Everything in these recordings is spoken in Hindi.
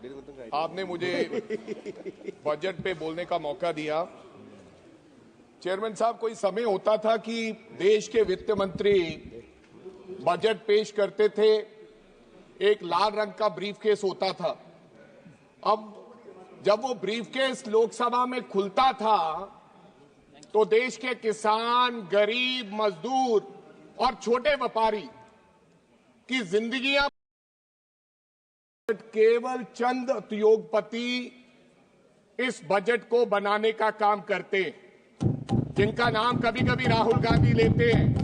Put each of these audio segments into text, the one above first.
आपने मुझे बजट पे बोलने का मौका दिया। चेयरमैन साहब, कोई समय होता था कि देश के वित्त मंत्री बजट पेश करते थे, एक लाल रंग का ब्रीफकेस होता था। अब जब वो ब्रीफकेस लोकसभा में खुलता था तो देश के किसान, गरीब, मजदूर और छोटे व्यापारी की जिंदगियां केवल चंद उद्योगपति इस बजट को बनाने का काम करते, जिनका नाम कभी कभी राहुल गांधी लेते हैं।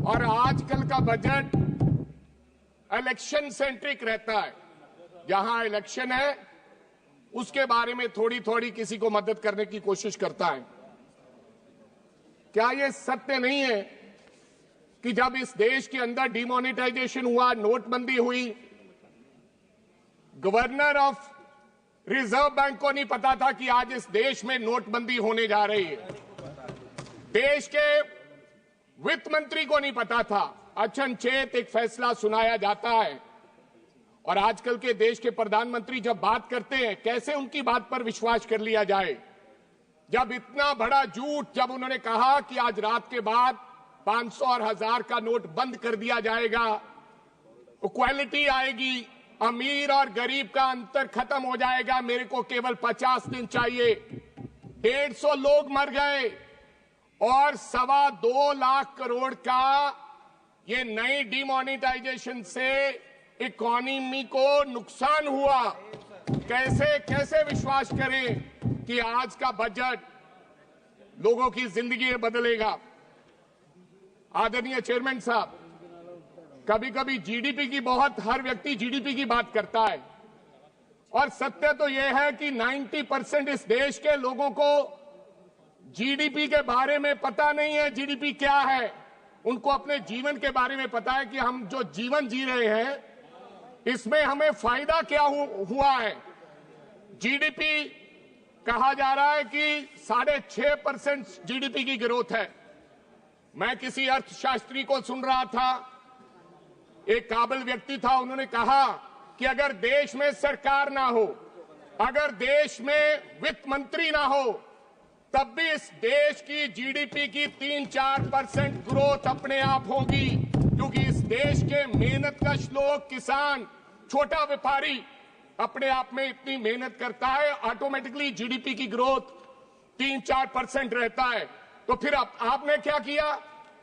और आजकल का बजट इलेक्शन सेंट्रिक रहता है। जहां इलेक्शन है उसके बारे में थोड़ी थोड़ी किसी को मदद करने की कोशिश करता है। क्या यह सत्य नहीं है कि जब इस देश के अंदर डिमोनेटाइजेशन हुआ, नोटबंदी हुई, गवर्नर ऑफ रिजर्व बैंक को नहीं पता था कि आज इस देश में नोटबंदी होने जा रही है। देश के वित्त मंत्री को नहीं पता था। अचनचेत एक फैसला सुनाया जाता है और आजकल के देश के प्रधानमंत्री जब बात करते हैं, कैसे उनकी बात पर विश्वास कर लिया जाए। जब इतना बड़ा झूठ, जब उन्होंने कहा कि आज रात के बाद 500 और 1000 का नोट बंद कर दिया जाएगा, इक्वालिटी आएगी, अमीर और गरीब का अंतर खत्म हो जाएगा, मेरे को केवल 50 दिन चाहिए। 150 लोग मर गए और 2.25 लाख करोड़ का ये नई डिमोनेटाइजेशन से इकोनॉमी को नुकसान हुआ। कैसे कैसे विश्वास करें कि आज का बजट लोगों की जिंदगी बदलेगा। आदरणीय चेयरमैन साहब, कभी कभी जीडीपी की हर व्यक्ति जीडीपी की बात करता है और सत्य तो यह है कि 90% इस देश के लोगों को जीडीपी के बारे में पता नहीं है। जीडीपी क्या है, उनको अपने जीवन के बारे में पता है कि हम जो जीवन जी रहे हैं इसमें हमें फायदा क्या हुआ है। जीडीपी कहा जा रहा है कि 6.5% जीडीपी की ग्रोथ है। मैं किसी अर्थशास्त्री को सुन रहा था, एक काबिल व्यक्ति था, उन्होंने कहा कि अगर देश में सरकार ना हो, अगर देश में वित्त मंत्री ना हो, तब भी इस देश की जीडीपी की 3-4% ग्रोथ अपने आप होगी, क्योंकि इस देश के मेहनतकश लोग, किसान, छोटा व्यापारी अपने आप में इतनी मेहनत करता है, ऑटोमेटिकली जीडीपी की ग्रोथ 3-4% रहता है। तो फिर आपने क्या किया?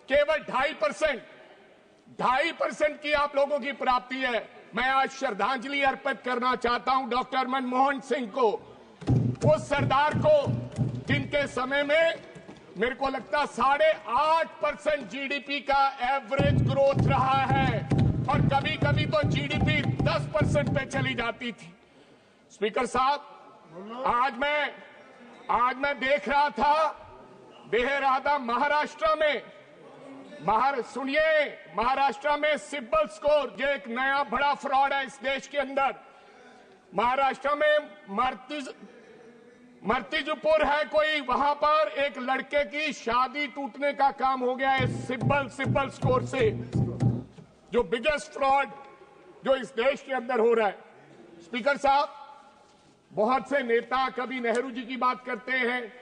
केवल 2.5% की आप लोगों की प्राप्ति है। मैं आज श्रद्धांजलि अर्पित करना चाहता हूं डॉक्टर मनमोहन सिंह को, उस सरदार को जिनके समय में मेरे को लगता 8.5% जीडीपी का एवरेज ग्रोथ रहा है और कभी कभी तो जीडीपी 10% पे चली जाती थी। स्पीकर साहब, आज मैं देख रहा था महाराष्ट्र में, सुनिए, महाराष्ट्र में सिबिल स्कोर, जो एक नया बड़ा फ्रॉड है इस देश के अंदर। महाराष्ट्र में मर्तिजपुर है कोई, वहां पर एक लड़के की शादी टूटने का काम हो गया है सिबिल स्कोर से, जो बिगेस्ट फ्रॉड जो इस देश के अंदर हो रहा है। स्पीकर साहब, बहुत से नेता कभी नेहरू जी की बात करते हैं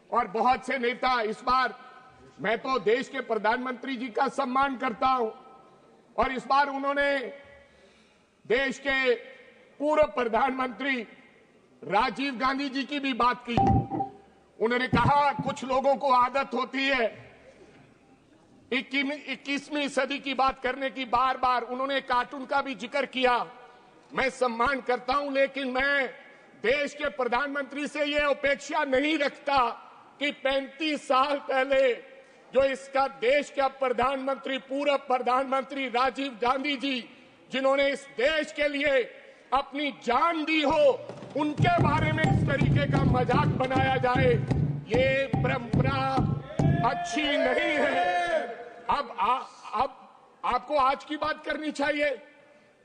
और बहुत से नेता, इस बार मैं तो देश के प्रधानमंत्री जी का सम्मान करता हूं और इस बार उन्होंने देश के पूर्व प्रधानमंत्री राजीव गांधी जी की भी बात की। उन्होंने कहा कुछ लोगों को आदत होती है 21वीं सदी की बात करने की, बार बार उन्होंने कार्टून का भी जिक्र किया। मैं सम्मान करता हूं, लेकिन मैं देश के प्रधानमंत्री से यह अपेक्षा नहीं रखता कि 35 साल पहले जो इसका देश का प्रधानमंत्री, पूर्व प्रधानमंत्री राजीव गांधी जी, जिन्होंने इस देश के लिए अपनी जान दी हो, उनके बारे में इस तरीके का मजाक बनाया जाए, ये परंपरा अच्छी नहीं है। अब आपको आज की बात करनी चाहिए।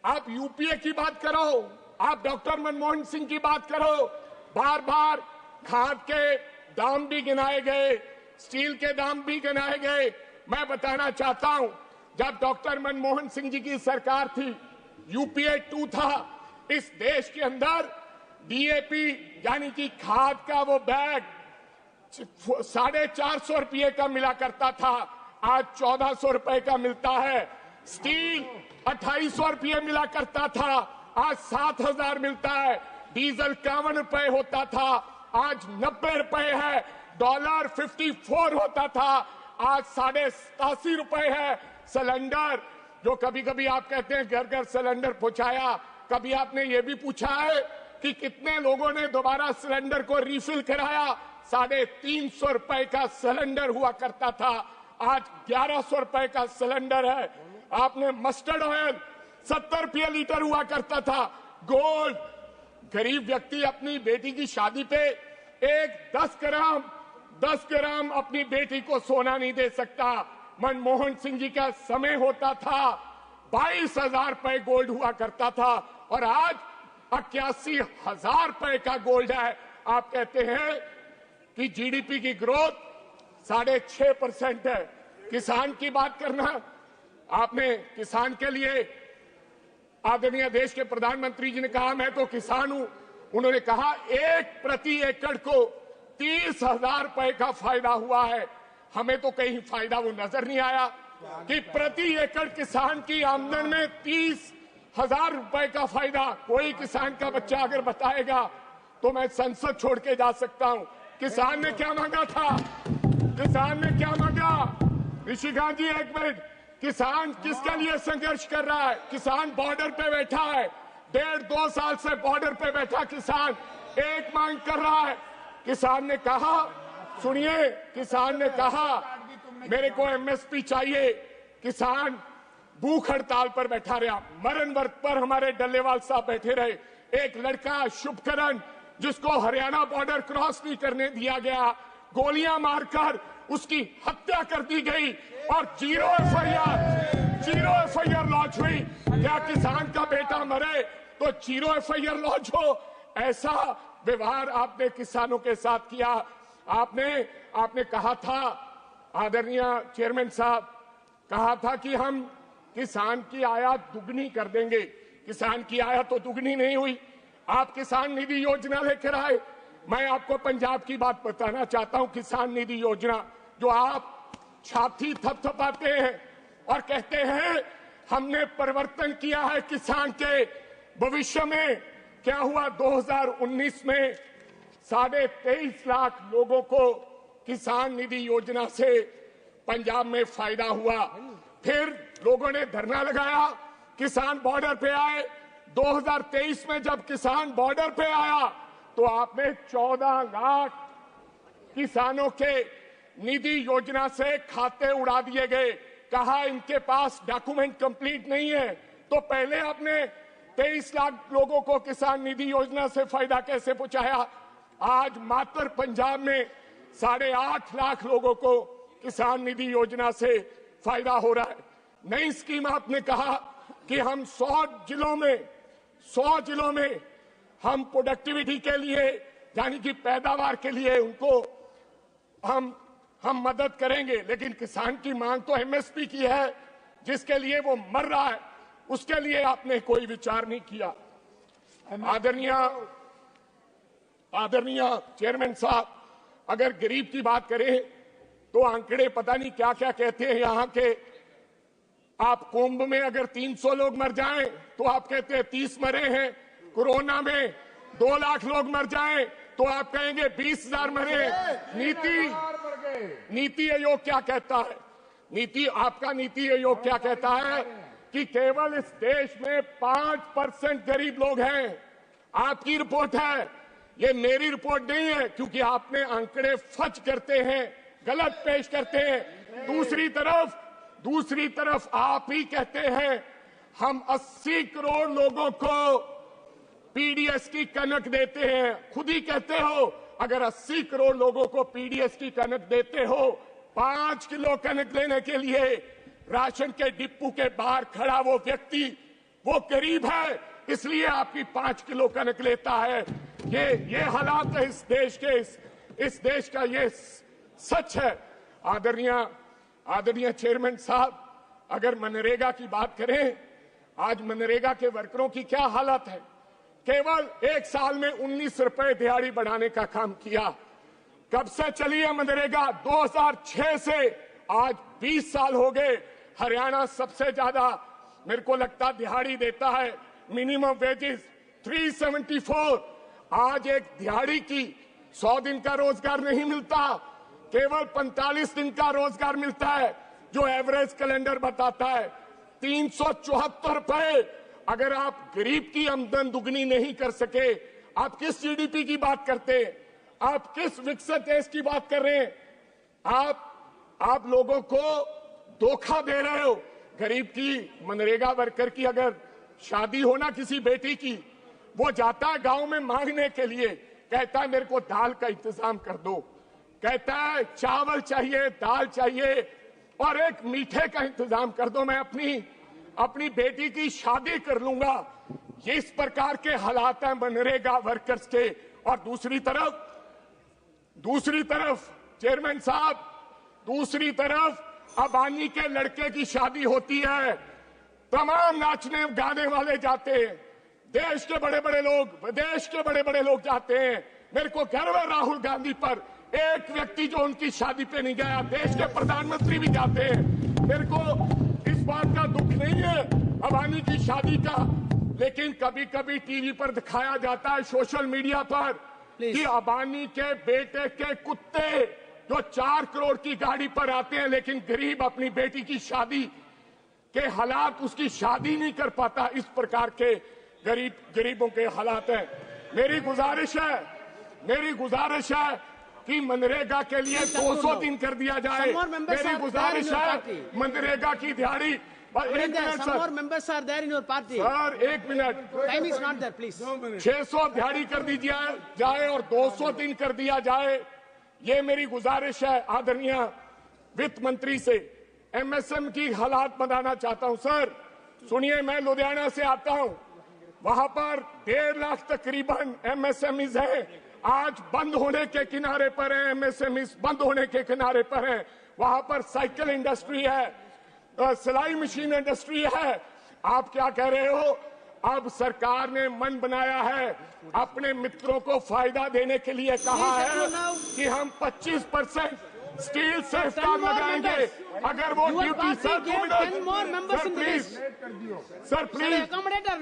आप यूपीए की बात करो, आप डॉक्टर मनमोहन सिंह की बात करो। बार बार खाद के दाम भी गिनाए गए, स्टील के दाम भी गिनाए गए। मैं बताना चाहता हूं, जब डॉक्टर मनमोहन सिंह जी की सरकार थी, यूपीए 2 था। इस देश के अंदर डीएपी यानी कि खाद का वो बैग 450 रुपये का मिला करता था, आज 1400 रुपए का मिलता है। स्टील 2800 रुपये मिला करता था, आज 7000 मिलता है। डीजल 51 रुपए होता था, आज 90 रुपए है। डॉलर 54 होता था, आज 87.5 रुपए है। सिलेंडर, जो कभी कभी आप कहते हैं घर घर सिलेंडर पहुंचाया, कभी आपने ये भी पूछा है कि कितने लोगों ने दोबारा सिलेंडर को रिफिल कराया? 350 रुपए का सिलेंडर हुआ करता था, आज 1100 रुपए का सिलेंडर है। आपने मस्टर्ड ऑयल 70 रुपये लीटर हुआ करता था। गोल्ड, गरीब व्यक्ति अपनी बेटी की शादी पे 10 ग्राम अपनी बेटी को सोना नहीं दे सकता। मनमोहन सिंह जी का समय होता था 22,000 रुपए गोल्ड हुआ करता था, और आज 81,000 रुपए का गोल्ड है। आप कहते हैं कि जीडीपी की ग्रोथ 6.5% है। किसान की बात करना, आपने किसान के लिए, आदरणीय देश के प्रधानमंत्री जी ने कहा मैं तो किसान हूं, उन्होंने कहा 1 प्रति एकड़ को 30,000 रुपए का फायदा हुआ है। हमें तो कहीं फायदा वो नजर नहीं आया कि प्रति एकड़ किसान की आमदन में 30,000 रुपए का फायदा। कोई किसान का बच्चा अगर बताएगा तो मैं संसद छोड़ के जा सकता हूं। किसान ने क्या मांगा था? किसान ने क्या मांगा? ऋषिकांत जी, एक मिनट। किसान किसके लिए संघर्ष कर रहा है? किसान बॉर्डर पे बैठा है, 1.5-2 साल से बॉर्डर पे बैठा किसान एक मांग कर रहा है। किसान ने कहा, सुनिए, किसान ने कहा मेरे को एमएसपी चाहिए। किसान भूख हड़ताल पर बैठा रहा, मरण वर्त पर हमारे डल्लेवाल साहब बैठे रहे। एक लड़का शुभकरण, जिसको हरियाणा बॉर्डर क्रॉस नहीं करने दिया गया, गोलियां मारकर उसकी हत्या कर दी गई और 0 एफआईआर लॉन्च हुई। क्या किसान का बेटा मरे तो 0 एफआईआर लॉन्च हो? ऐसा व्यवहार आपने किसानों के साथ किया। आपने कहा था, आदरणीय चेयरमैन साहब, कहा था कि हम किसान की आयात दुगनी कर देंगे। किसान की आयात तो दुगनी नहीं हुई। आप किसान निधि योजना लेकर आए। मैं आपको पंजाब की बात बताना चाहता हूं। किसान निधि योजना, जो आप छाती थपथपाते हैं और कहते हैं हमने परिवर्तन किया है किसान के भविष्य में, क्या हुआ? 2019 में 23.5 लाख लोगों को किसान निधि योजना से पंजाब में फायदा हुआ। फिर लोगों ने धरना लगाया, किसान बॉर्डर पे आए। 2023 में जब किसान बॉर्डर पे आया तो आपने 14 लाख किसानों के निधि योजना से खाते उड़ा दिए गए। कहा इनके पास डॉक्यूमेंट कंप्लीट नहीं है। तो पहले आपने 23 लाख लोगों को किसान निधि योजना से फायदा कैसे पहुंचाया? आज मात्र पंजाब में 8.5 लाख लोगों को किसान निधि योजना से फायदा हो रहा है। नई स्कीम आपने कहा कि हम 100 जिलों में हम प्रोडक्टिविटी के लिए, यानी कि पैदावार के लिए उनको हम मदद करेंगे। लेकिन किसान की मांग तो एमएसपी की है, जिसके लिए वो मर रहा है, उसके लिए आपने कोई विचार नहीं किया। आदरणीय चेयरमैन साहब, अगर गरीब की बात करें तो आंकड़े पता नहीं क्या क्या कहते हैं यहाँ के। आप कुंभ में अगर 300 लोग मर जाएं तो आप कहते हैं 30 मरे हैं। कोरोना में 2 लाख लोग मर जाएं तो आप कहेंगे 20,000 मरे। नीति आयोग क्या कहता है? आपका नीति आयोग क्या कहता है कि केवल इस देश में 5% गरीब लोग हैं। आपकी रिपोर्ट है, ये मेरी रिपोर्ट नहीं है, क्योंकि आपने आंकड़े फच करते हैं, गलत पेश करते हैं। दूसरी तरफ आप ही कहते हैं हम 80 करोड़ लोगों को पीडीएस की कनक देते हैं। खुद ही कहते हो अगर 80 करोड़ लोगों को पीडीएस की कनक देते हो, 5 किलो कनक लेने के लिए राशन के डिपो के बाहर खड़ा वो व्यक्ति वो गरीब है, इसलिए आपकी 5 किलो कनक लेता है। ये हालात है इस देश के, इस देश का ये सच है। आदरणीय चेयरमैन साहब, अगर मनरेगा की बात करें, आज मनरेगा के वर्करों की क्या हालत है। केवल एक साल में 19 रुपए दिहाड़ी बढ़ाने का काम किया। कब से चली है मनरेगा? 2006 से आज 20 साल हो गए। हरियाणा सबसे ज्यादा मेरे को लगता दिहाड़ी देता है। Minimum wages 374। आज एक दिहाड़ी की 100 दिन का रोजगार नहीं मिलता, केवल 45 दिन का रोजगार मिलता है, जो एवरेज कैलेंडर बताता है 374 रुपए। अगर आप गरीब की आमदन दुगनी नहीं कर सके, आप किस जीडीपी की बात करते हैं? आप किस विकसित देश की बात कर रहे हैं? आप लोगों को धोखा दे रहे हो। गरीब की मनरेगा वर्कर की अगर शादी हो ना किसी बेटी की, वो जाता है गांव में मांगने के लिए, कहता है मेरे को दाल का इंतजाम कर दो, कहता है चावल चाहिए, दाल चाहिए और एक मीठे का इंतजाम कर दो, मैं अपनी बेटी की शादी कर लूंगा। ये इस प्रकार के हालात हैं मनरेगा वर्कर्स के। और दूसरी तरफ चेयरमैन साहब, दूसरी तरफ अबानी के लड़के की शादी होती है, तमाम नाचने गाने वाले जाते हैं, देश के बड़े बड़े लोग, विदेश के बड़े बड़े लोग जाते हैं। मेरे को गर्व है राहुल गांधी पर, एक व्यक्ति जो उनकी शादी पे नहीं गया। देश के प्रधानमंत्री भी जाते हैं। मेरे को इस बात का दुख नहीं है अबानी की शादी का, लेकिन कभी कभी टीवी पर दिखाया जाता है, सोशल मीडिया पर, कि अबानी के बेटे के कुत्ते जो 4 करोड़ की गाड़ी पर आते हैं, लेकिन गरीब अपनी बेटी की शादी के हालात, उसकी शादी नहीं कर पाता। इस प्रकार के गरीबों के हालात हैं। मेरी गुजारिश है कि मनरेगा के लिए 200 दिन कर दिया जाए। मेरी गुजारिश है मनरेगा की दिहाड़ी। एक मिनट सर, एक मिनट, 600 दिहाड़ी कर दी जाए और 200 दिन कर दिया जाए। ये मेरी गुजारिश है आदरणीय वित्त मंत्री से। एमएसएम की हालात बताना चाहता हूं। सर सुनिए, मैं लुधियाना से आता हूं, वहां पर 1.5 लाख तकरीबन एमएसएमईज हैं, आज बंद होने के किनारे पर हैं। एमएसएमईज बंद होने के किनारे पर हैं। वहां पर साइकिल इंडस्ट्री है, सिलाई मशीन इंडस्ट्री है। आप क्या कह रहे हो? अब सरकार ने मन बनाया है, अपने मित्रों को फायदा देने के लिए कहा है कि हम 25% स्टील सेफगार्ड लगाएंगे। अगर वो ड्यूटी सर प्लीज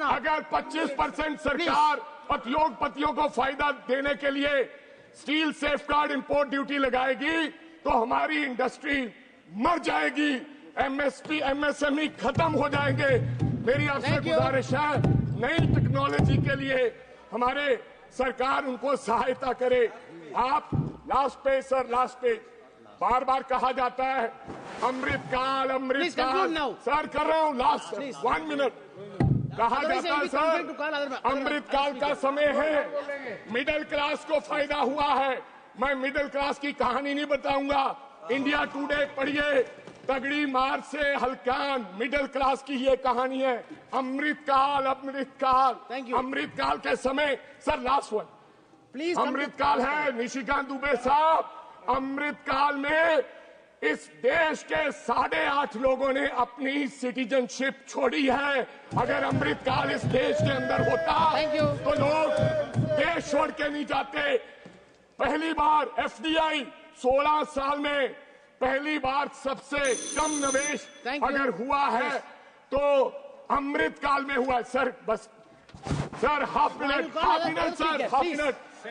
अगर 25% सरकार उद्योगपतियों को फायदा देने के लिए स्टील सेफगार्ड इंपोर्ट ड्यूटी लगाएगी, तो हमारी इंडस्ट्री मर जाएगी, एमएसएमई खत्म हो जाएंगे। मेरी आपसे गुजारिश है, नई टेक्नोलॉजी के लिए हमारे सरकार उनको सहायता करे। आप लास्ट पे बार बार कहा जाता है अमृतकाल सर, कर रहा हूँ, लास्ट 1 मिनट। कहा जाता है सर अमृतकाल का समय है, मिडिल क्लास को फायदा हुआ है। मैं मिडिल क्लास की कहानी नहीं बताऊंगा, इंडिया टुडे पढ़िए, तगड़ी मार से हल्कान, मिडिल क्लास की ये कहानी है। अमृतकाल के समय सर, लास्ट वन प्लीज, अमृतकाल है। निशिकांत दुबे साहब, अमृतकाल में इस देश के 8.5 लोगों ने अपनी सिटीजनशिप छोड़ी है। अगर अमृतकाल इस देश के अंदर होता तो लोग देश छोड़ के नहीं जाते। पहली बार एफडीआई 16 साल में पहली बार सबसे कम निवेश अगर हुआ है तो अमृतकाल में हुआ है। सर बस सर, हाफ मिनट।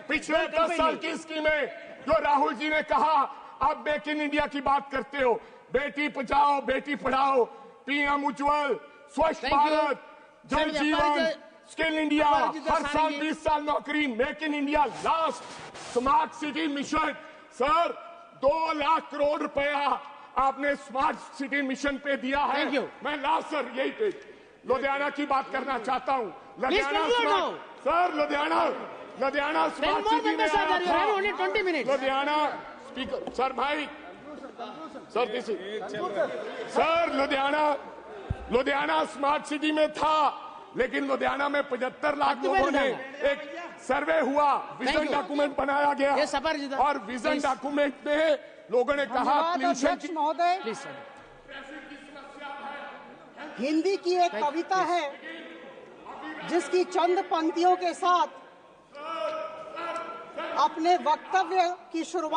पिछले 10 साल की स्कीमें जो राहुल जी ने कहा, आप मेक इन इंडिया की बात करते हो, बेटी बचाओ बेटी पढ़ाओ, पीएम उज्ज्वल, स्वच्छ भारत, जल जीवन, स्किल इंडिया, हर साल 20 साल नौकरी, make in India, last smart city mission. Sir 2 lakh crore रुपया आपने स्मार्ट सिटी मिशन पे दिया है। मैं लास्ट सर यही पे लुधियाना की बात करना चाहता हूँ। लुधियाना स्मार्ट सिटी में लुधियाना स्पीकर सर भाई सर लुधियाना स्मार्ट सिटी में था, लेकिन लुधियाना में 75 लाख लोगों ने एक सर्वे हुआ, विजन डॉक्यूमेंट बनाया गया और विजन डॉक्यूमेंट में लोगों ने कहा पोल्यूशन की हिंदी की एक कविता है जिसकी चंद पंक्तियों के साथ अपने वक्तव्य की शुरुआत